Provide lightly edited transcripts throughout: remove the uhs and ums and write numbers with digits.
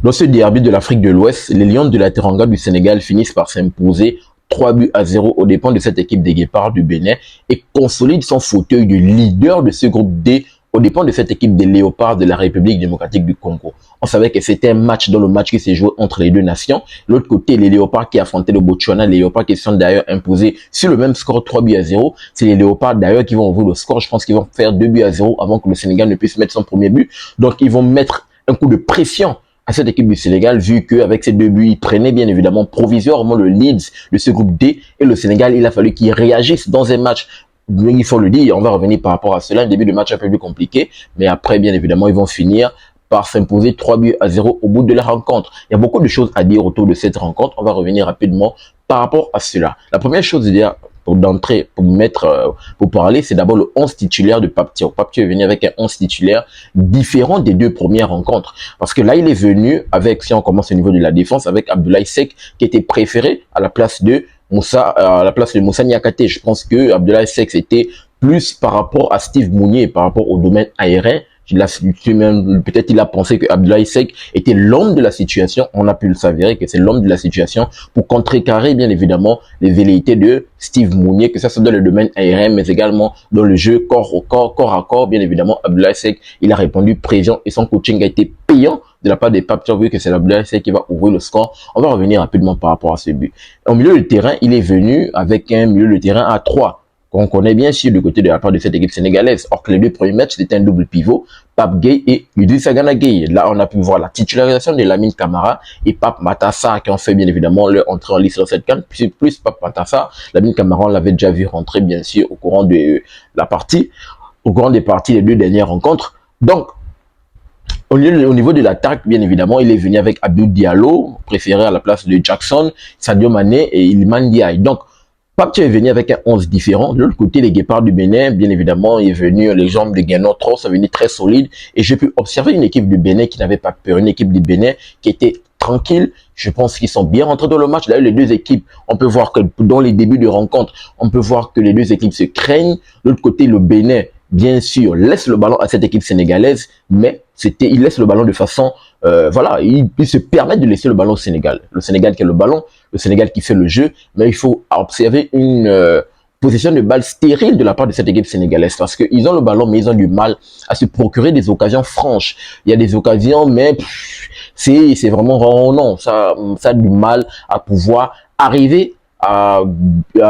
Dans ce derby de l'Afrique de l'Ouest, les Lions de la Teranga du Sénégal finissent par s'imposer 3 buts à 0 aux dépens de cette équipe des Guépards du Bénin et consolident son fauteuil de leader de ce groupe D aux dépens de cette équipe des Léopards de la République démocratique du Congo. On savait que c'était un match dans le match qui s'est joué entre les deux nations. L'autre côté, les Léopards qui affrontaient le Botswana, les Léopards qui sont d'ailleurs imposés sur le même score 3 buts à 0. C'est les Léopards d'ailleurs qui vont ouvrir le score. Je pense qu'ils vont faire 2 buts à 0 avant que le Sénégal ne puisse mettre son premier but. Donc ils vont mettre un coup de pression à cette équipe du Sénégal, vu qu'avec ces 2 buts, ils prenaient bien évidemment provisoirement le lead de ce groupe D, et le Sénégal, il a fallu qu'il réagisse dans un match, il faut le dire, on va revenir par rapport à cela, un début de match un peu plus compliqué, mais après, bien évidemment, ils vont finir par s'imposer 3 buts à 0 au bout de la rencontre. Il y a beaucoup de choses à dire autour de cette rencontre, on va revenir rapidement par rapport à cela. La première chose, pour d'entrée, pour parler, c'est d'abord le 11 titulaire de Pape Thiaw. Pape Thiaw est venu avec un 11 titulaire différent des deux premières rencontres. Parce que là, il est venu avec, si on commence au niveau de la défense, avec Abdoulaye Seck, qui était préféré à la place de Moussa Niakate. Je pense que Abdoulaye Seck, c'était plus par rapport à Steve Mounier, par rapport au domaine aérien. Peut-être il a pensé que Abdoulaye Seck était l'homme de la situation. On a pu le s'avérer que c'est l'homme de la situation pour contrecarrer bien évidemment les velléités de Steve Mounier, que ça soit dans le domaine aérien, mais également dans le jeu corps à corps. Bien évidemment, Abdoulaye Seck, il a répondu présent et son coaching a été payant de la part des Pape Thiaw, vu que c'est Abdoulaye Seck qui va ouvrir le score. On va revenir rapidement par rapport à ce but. Au milieu de terrain, il est venu avec un milieu de terrain à 3. Qu'on connaît bien sûr du côté de la part de cette équipe sénégalaise. Or que les deux premiers matchs, c'était un double pivot, Pape Gueye et Idrissa Gana Gueye. Là, on a pu voir la titularisation de Lamine Camara et Pape Matar Sarr qui ont fait bien évidemment leur entrée en liste sur cette canne. Plus Pape Matar Sarr, Lamine Camara, on l'avait déjà vu rentrer bien sûr au courant de la partie, au courant des parties des deux dernières rencontres. Donc, au niveau de l'attaque, bien évidemment, il est venu avec Abdou Diallo, préféré à la place de Jackson, Sadio Mané et Iliman Ndiaye. Donc, Pape Thiaw est venu avec un 11 différent. De l'autre côté, les Guépards du Bénin, bien évidemment, il est venu, les jambes de Guénon Tros sont venues très solides. Et j'ai pu observer une équipe du Bénin qui n'avait pas peur, une équipe du Bénin qui était tranquille. Je pense qu'ils sont bien rentrés dans le match. D'ailleurs, les deux équipes, on peut voir que dans les débuts de rencontre, on peut voir que les deux équipes se craignent. De l'autre côté, le Bénin, bien sûr, laisse le ballon à cette équipe sénégalaise, mais il laisse le ballon de façon, il se permet de laisser le ballon au Sénégal. Le Sénégal qui a le ballon, le Sénégal qui fait le jeu, mais il faut observer une possession de balle stérile de la part de cette équipe sénégalaise, parce qu'ils ont le ballon, mais ils ont du mal à se procurer des occasions franches. Il y a des occasions, mais c'est vraiment non, ça a du mal à pouvoir arriver à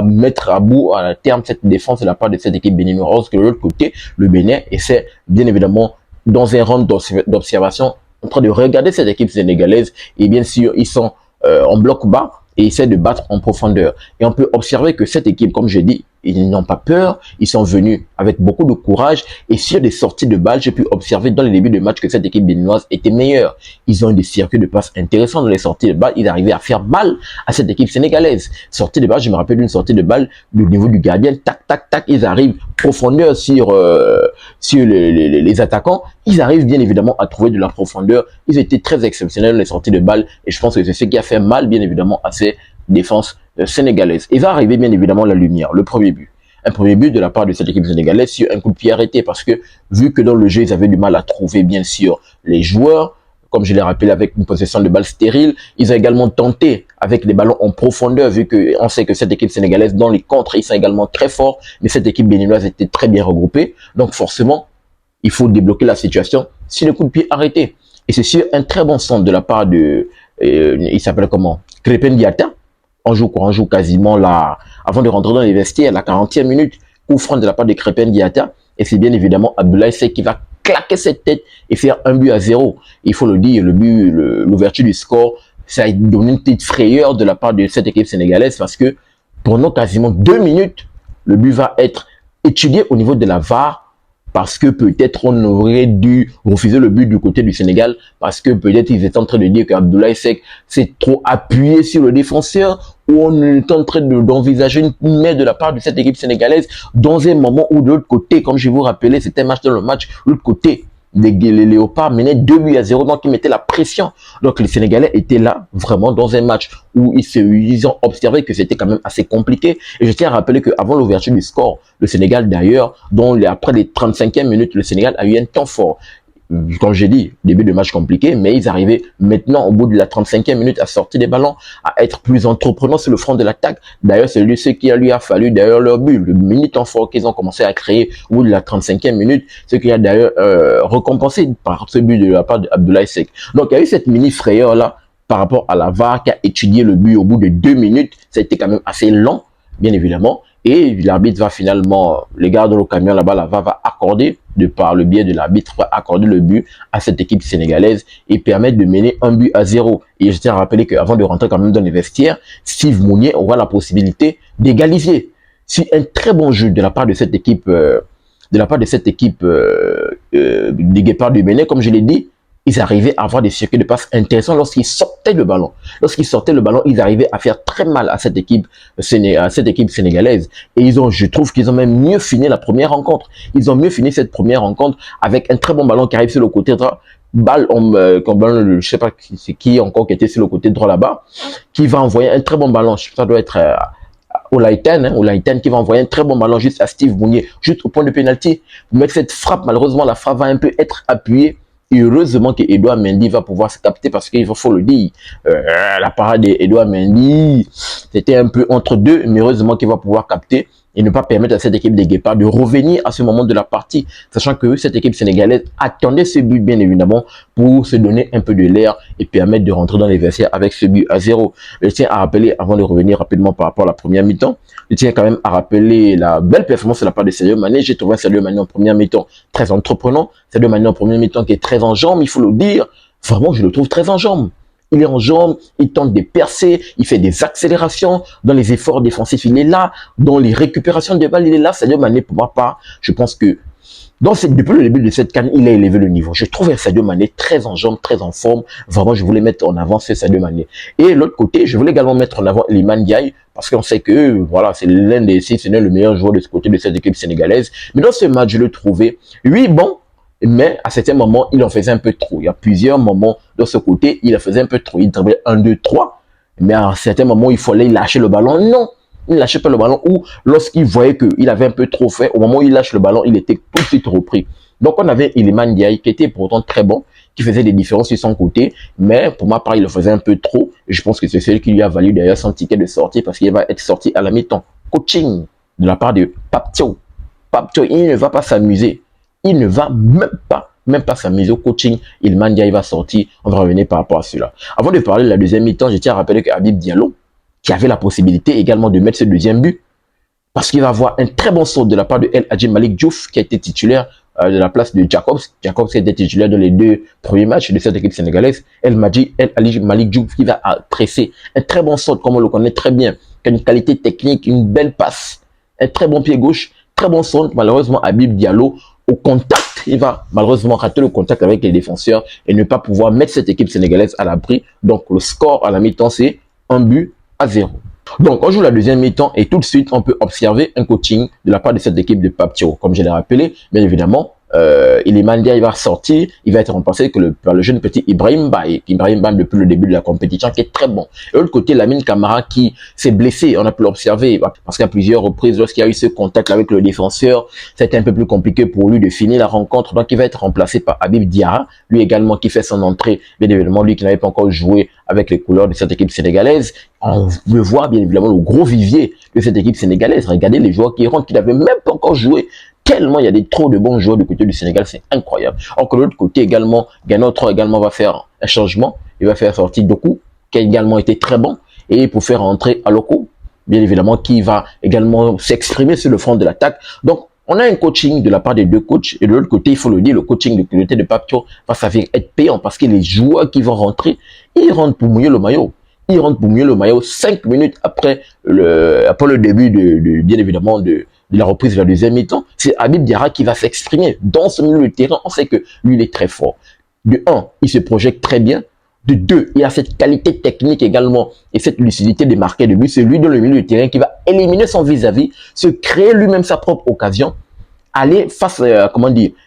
mettre à bout à terme cette défense de la part de cette équipe béninoise, que de l'autre côté, le Bénin essaie bien évidemment dans un round d'observation en train de regarder cette équipe sénégalaise, et bien sûr ils sont en bloc bas et essaient de battre en profondeur. Et on peut observer que cette équipe, comme je dis, ils n'ont pas peur, ils sont venus avec beaucoup de courage, et sur des sorties de balles, j'ai pu observer dans les débuts de match que cette équipe béninoise était meilleure. Ils ont eu des circuits de passes intéressants dans les sorties de balles, ils arrivaient à faire mal à cette équipe sénégalaise. Sortie de balles, je me rappelle d'une sortie de balle du niveau du gardien, tac, tac, tac, ils arrivent profondeur sur les attaquants, ils arrivent bien évidemment à trouver de la profondeur. Ils étaient très exceptionnels dans les sorties de balles, et je pense que c'est ce qui a fait mal bien évidemment à ces défenses sénégalaise. Et va arriver bien évidemment la lumière, le premier but. Un premier but de la part de cette équipe sénégalaise sur un coup de pied arrêté, parce que vu que dans le jeu, ils avaient du mal à trouver bien sûr les joueurs, comme je l'ai rappelé, avec une possession de balles stérile, ils ont également tenté avec les ballons en profondeur, vu qu'on sait que cette équipe sénégalaise, dans les contres, ils sont également très forts, mais cette équipe béninoise était très bien regroupée. Donc forcément, il faut débloquer la situation sur le coup de pied arrêté. Et c'est sur un très bon centre de la part de, il s'appelle comment, Krépin Diatta. On joue quasiment là, avant de rentrer dans les vestiaires, la 40e minute, coup franc de la part de Krépin Diatta, et c'est bien évidemment Abdoulaye Seck qui va claquer cette tête et faire 1 but à 0. Il faut le dire, l'ouverture du score, ça a donné une petite frayeur de la part de cette équipe sénégalaise, parce que pendant quasiment 2 minutes, le but va être étudié au niveau de la VAR, parce que peut-être on aurait dû refuser le but du côté du Sénégal, parce que peut-être ils étaient en train de dire qu'Abdoulaye Seck s'est trop appuyé sur le défenseur, ou on est en train d'envisager une main de la part de cette équipe sénégalaise dans un moment où de l'autre côté, comme je vous rappelais, c'était un match dans le match, de l'autre côté, les Léopards menaient 2 buts à 0, donc ils mettaient la pression. Donc les Sénégalais étaient là, vraiment dans un match où ils ont observé que c'était quand même assez compliqué. Et je tiens à rappeler qu'avant l'ouverture du score, le Sénégal d'ailleurs, après les 35e minutes, le Sénégal a eu un temps fort. comme j'ai dit, début de match compliqué, mais ils arrivaient maintenant, au bout de la 35e minute, à sortir des ballons, à être plus entreprenants sur le front de l'attaque. D'ailleurs, c'est ce qui lui a fallu, d'ailleurs, leur but, le mini temps fort qu'ils ont commencé à créer au bout de la 35e minute, ce qui a d'ailleurs récompensé par ce but de la part d'Abdoulaye Seck. Donc, il y a eu cette mini frayeur-là par rapport à la VAR qui a étudié le but au bout de 2 minutes. Ça a été quand même assez lent, bien évidemment. Et l'arbitre va finalement, les gars dans le camion là-bas, la VAR va accorder, de par le biais de l'arbitre, va accorder le but à cette équipe sénégalaise et permettre de mener 1-0. Et je tiens à rappeler qu'avant de rentrer quand même dans les vestiaires, Steve Mounier aura la possibilité d'égaliser. Si un très bon jeu de la part de cette équipe, des Guépards du Bénin, comme je l'ai dit, ils arrivaient à avoir des circuits de passe intéressants lorsqu'ils sortaient le ballon. Lorsqu'ils sortaient le ballon, ils arrivaient à faire très mal à cette équipe sénégalaise. Et je trouve qu'ils ont même mieux fini la première rencontre. Ils ont mieux fini cette première rencontre avec un très bon ballon qui arrive sur le côté droit. Je sais pas c'est qui encore qui était sur le côté droit là-bas, qui va envoyer un très bon ballon. Ça doit être Olaïten qui va envoyer un très bon ballon juste à Steve Mounier, juste au point de pénalty. Pour mettre cette frappe, malheureusement, la frappe va un peu être appuyée. Et heureusement que Edouard Mendy va pouvoir se capter parce qu'il faut le dire, la parade d'Edouard Mendy, c'était un peu entre deux, mais heureusement qu'il va pouvoir capter et ne pas permettre à cette équipe des Guépards de revenir à ce moment de la partie, sachant que cette équipe sénégalaise attendait ce but bien évidemment pour se donner un peu de l'air et permettre de rentrer dans les vestiaires avec ce but à 0. Je tiens à rappeler, avant de revenir rapidement par rapport à la première mi-temps, je tiens quand même à rappeler la belle performance de la part de Sadio Mané. J'ai trouvé Sadio Mané en première mi-temps très entreprenant, Sadio Mané en première mi-temps qui est très en jambes, il faut le dire, vraiment je le trouve très en jambes. Il est en jambes, il tente de percer, il fait des accélérations, dans les efforts défensifs il est là, dans les récupérations de balles il est là. Sadio Mané pour ma part, je pense que depuis le début de cette CAN, il a élevé le niveau. Je trouve Sadio Mané très en jambes, très en forme. Vraiment, je voulais mettre en avant ce Sadio Mané. Et l'autre côté, je voulais également mettre en avant Iliman Ndiaye, parce qu'on sait que, voilà, c'est l'un des six, c'est le meilleur joueur de ce côté de cette équipe sénégalaise. Mais dans ce match, je le trouvais, oui, bon, mais à certains moments, il en faisait un peu trop. Il y a plusieurs moments de ce côté, il en faisait un peu trop. Il driblait 1, 2, 3, mais à certains moments, il fallait lâcher le ballon. Non, il ne lâchait pas le ballon, ou lorsqu'il voyait qu'il avait un peu trop fait, au moment où il lâche le ballon, il était tout de suite repris. Donc on avait Iliman Ndiaye qui était pourtant très bon, qui faisait des différences sur son côté, mais pour ma part, il le faisait un peu trop. Et je pense que c'est celui qui lui a valu d'ailleurs son ticket de sortie, parce qu'il va être sorti à la mi-temps. Coaching de la part de Pape Thiaw. Pape Thiaw, il ne va pas s'amuser. Il ne va même pas s'amuser au coaching. Iliman Ndiaye va sortir. On va revenir par rapport à cela. Avant de parler de la deuxième mi-temps, je tiens à rappeler que Habib Diallo, qui avait la possibilité également de mettre ce deuxième but, parce qu'il va avoir un très bon saut de la part de El Hadji Malick Diouf, qui a été titulaire de la place de Jacobs. Jacobs qui a été titulaire dans les 2 premiers matchs de cette équipe sénégalaise. El Hadji Malick Diouf qui va presser un très bon saut, comme on le connaît très bien, qui a une qualité technique, une belle passe, un très bon pied gauche, très bon saut. Malheureusement, Habib Diallo, au contact, il va malheureusement rater le contact avec les défenseurs et ne pas pouvoir mettre cette équipe sénégalaise à l'abri. Donc le score à la mi-temps, c'est 1-0. Donc, on joue la deuxième mi-temps et tout de suite, on peut observer un coaching de la part de cette équipe de Pape Thiaw. Comme je l'ai rappelé, bien évidemment, Iliman Ndiaye va sortir, il va être remplacé par le jeune petit Ibrahim Baye. Ibrahim Baye depuis le début de la compétition qui est très bon. Et de l'autre côté, Lamine Camara qui s'est blessé, on a pu l'observer parce qu'à plusieurs reprises, lorsqu'il y a eu ce contact avec le défenseur, c'était un peu plus compliqué pour lui de finir la rencontre. Donc, il va être remplacé par Habib Diarra, lui également qui fait son entrée, bien évidemment, lui qui n'avait pas encore joué avec les couleurs de cette équipe sénégalaise. On veut voir bien évidemment le gros vivier de cette équipe sénégalaise. Regardez les joueurs qui rentrent, qui n'avaient même pas encore joué. Tellement il y a trop de bons joueurs du côté du Sénégal, c'est incroyable. Alors que de l'autre côté également, Ganotro également va faire un changement. Il va faire sortir Doku, qui a également été très bon. Et pour faire entrer Aloko, bien évidemment, qui va également s'exprimer sur le front de l'attaque. Donc, on a un coaching de la part des deux coachs. Et de l'autre côté, il faut le dire, le coaching de côté de Pape Thiaw va s'avérer être payant parce que les joueurs qui vont rentrer, ils rentrent pour mouiller le maillot. Ils rentrent pour mouiller le maillot 5 minutes après le début bien évidemment, de la reprise de la deuxième mi-temps. C'est Habib Diarra qui va s'exprimer dans ce milieu de terrain. On sait que lui, il est très fort. De 1, il se projette très bien. De 2, il a cette qualité technique également et cette lucidité de marquer de but. C'est lui dans le milieu de terrain qui va éliminer son vis-à-vis, se créer lui-même sa propre occasion, aller face,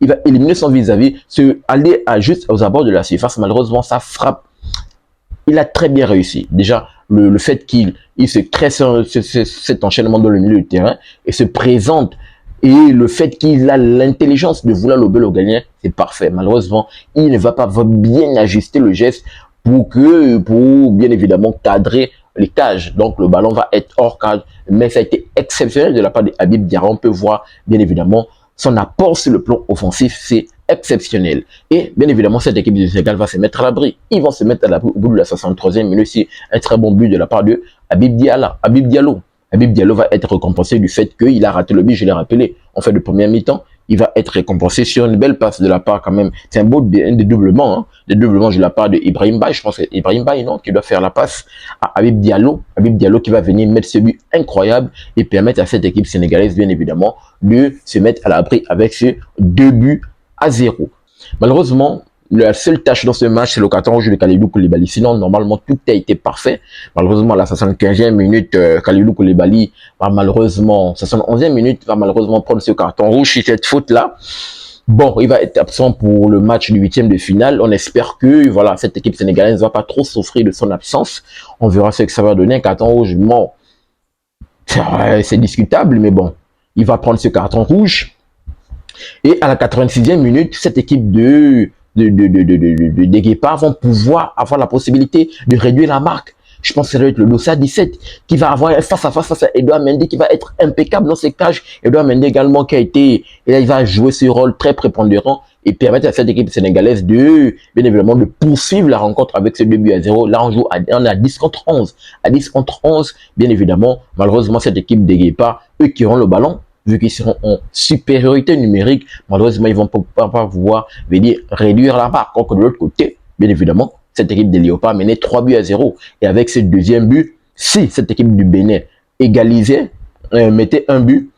il va éliminer son vis-à-vis, aller juste aux abords de la surface. Malheureusement, ça frappe. Il a très bien réussi. Déjà, le fait qu'il se crée cet enchaînement dans le milieu du terrain et se présente Et le fait qu'il a l'intelligence de vouloir lober le gardien, c'est parfait. Malheureusement, il ne va pas bien ajuster le geste pour bien évidemment cadrer les cages. Donc le ballon va être hors cadre, mais ça a été exceptionnel de la part de Habib Diarra. On peut voir bien évidemment son apport sur le plan offensif, c'est exceptionnel. Et bien évidemment, cette équipe du Sénégal va se mettre à l'abri. Ils vont se mettre à l'abri au bout de la 63e minute. C'est un très bon but de la part de Habib Diallo. Habib Diallo va être récompensé du fait qu'il a raté le but, je l'ai rappelé, en fait de première mi-temps. Il va être récompensé sur une belle passe de la part quand même. C'est un beau dédoublement, hein, dédoublement de la part de Ibrahim Baye. Je pense que c'est Ibrahim Baye, non, qui doit faire la passe à Habib Diallo. Habib Diallo qui va venir mettre ce but incroyable et permettre à cette équipe sénégalaise, bien évidemment, de se mettre à l'abri avec ces 2-0. Malheureusement, la seule tâche dans ce match, c'est le carton rouge de Kalidou Koulibaly. Sinon, normalement, tout a été parfait. Malheureusement, à la 75e minute, Kalidou Koulibaly va malheureusement, 71e minute, va malheureusement prendre ce carton rouge sur cette faute-là. Bon, il va être absent pour le match du 8e de finale. On espère que, voilà, cette équipe sénégalaise ne va pas trop souffrir de son absence. On verra ce que ça va donner. Un carton rouge, bon, c'est discutable, mais bon, il va prendre ce carton rouge. Et à la 86e minute, cette équipe des Guépards vont pouvoir avoir la possibilité de réduire la marque. Je pense que ça doit être le Dossa 17 qui va avoir face à Edouard Mendy qui va être impeccable dans ses cages. Edouard Mendy également qui a été, et là il va jouer ce rôle très prépondérant et permettre à cette équipe sénégalaise de, bien évidemment, de poursuivre la rencontre avec ce 2-0. Là, on est à 10 contre 11. À 10 contre 11, bien évidemment, malheureusement, cette équipe des Guépards, eux qui auront le ballon, vu qu'ils seront en supériorité numérique, malheureusement, ils vont pas pouvoir venir réduire la barre. Donc, de l'autre côté, bien évidemment, cette équipe des Léopards menait 3-0. Et avec ce deuxième but, si cette équipe du Bénin égalisait, mettait un but,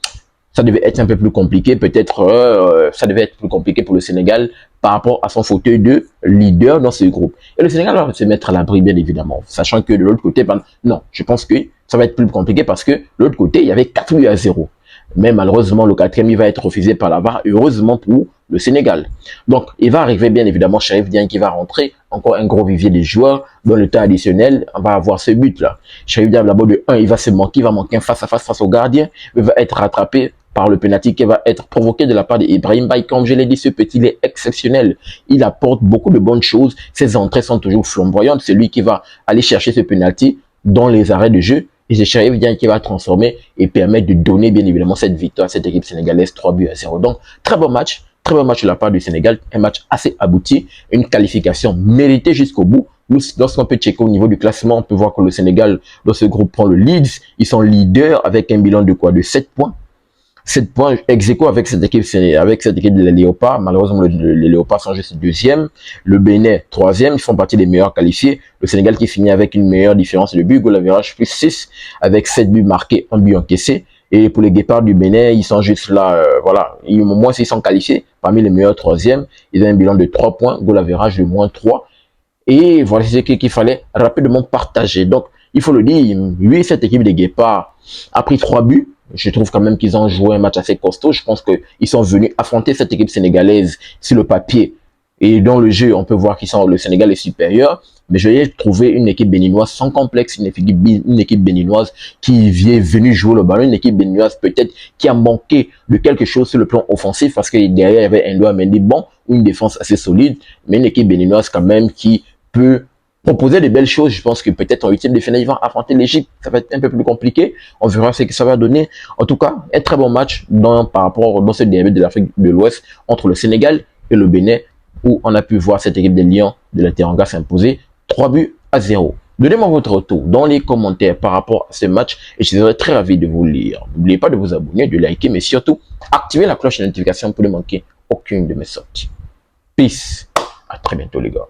ça devait être un peu plus compliqué. Peut-être, ça devait être plus compliqué pour le Sénégal par rapport à son fauteuil de leader dans ce groupe. Et le Sénégal va se mettre à l'abri, bien évidemment. Sachant que de l'autre côté, non, je pense que ça va être plus compliqué parce que de l'autre côté, il y avait 4-0. Mais malheureusement, le 4e, il va être refusé par la VAR, heureusement pour le Sénégal. Donc, il va arriver bien évidemment Chérif Diagne qui va rentrer, encore un gros vivier des joueurs. Dans le temps additionnel, on va avoir ce but-là. Chérif Diagne, d'abord de 1, il va manquer un face-à-face au gardien. Il va être rattrapé par le penalty qui va être provoqué de la part d'Ibrahim Baye. Comme je l'ai dit, ce petit, il est exceptionnel. Il apporte beaucoup de bonnes choses. Ses entrées sont toujours flamboyantes. C'est lui qui va aller chercher ce penalty dans les arrêts de jeu. Et c'est Chérif Diagne qui va transformer et permettre de donner bien évidemment cette victoire à cette équipe sénégalaise 3-0. Donc, très bon match de la part du Sénégal, un match assez abouti, une qualification méritée jusqu'au bout. Lorsqu'on peut checker au niveau du classement, on peut voir que le Sénégal, dans ce groupe, prend le lead. Ils sont leaders avec un bilan de quoi? De 7 points. 7 points ex aequo avec cette équipe de la Léopard. Malheureusement, les Léopards sont juste deuxième. Le Bénin, troisième. Ils font partie des meilleurs qualifiés. Le Sénégal qui finit avec une meilleure différence de but. Goal average plus 6 avec 7 buts marqués, 1 but encaissé. Et pour les Guépards du Bénin, ils sont juste là, voilà. Au moins, ils sont qualifiés parmi les meilleurs troisièmes. Ils ont un bilan de 3 points. Goal average de moins 3. Et voilà ce qu'il fallait rapidement partager. Donc, il faut le dire, oui, cette équipe des Guépards a pris 3 buts. Je trouve quand même qu'ils ont joué un match assez costaud. Je pense qu'ils sont venus affronter cette équipe sénégalaise sur le papier. Et dans le jeu, on peut voir que le Sénégal est supérieur. Mais je vais trouver une équipe béninoise sans complexe, une équipe béninoise qui est venue jouer le ballon, une équipe béninoise peut-être qui a manqué de quelque chose sur le plan offensif parce que derrière, il y avait Edouard Mendy bon, une défense assez solide, mais une équipe béninoise quand même qui peut proposer de belles choses. Je pense que peut-être en 8e de finale, ils vont affronter l'Égypte. Ça va être un peu plus compliqué. On verra ce que ça va donner. En tout cas, un très bon match par rapport dans ce derby de l'Afrique de l'Ouest entre le Sénégal et le Bénin, où on a pu voir cette équipe des Lions de la Teranga s'imposer 3-0. Donnez-moi votre retour dans les commentaires par rapport à ce match et je serai très ravi de vous lire. N'oubliez pas de vous abonner, de liker, mais surtout, activez la cloche de notification pour ne manquer aucune de mes sorties. Peace. À très bientôt les gars.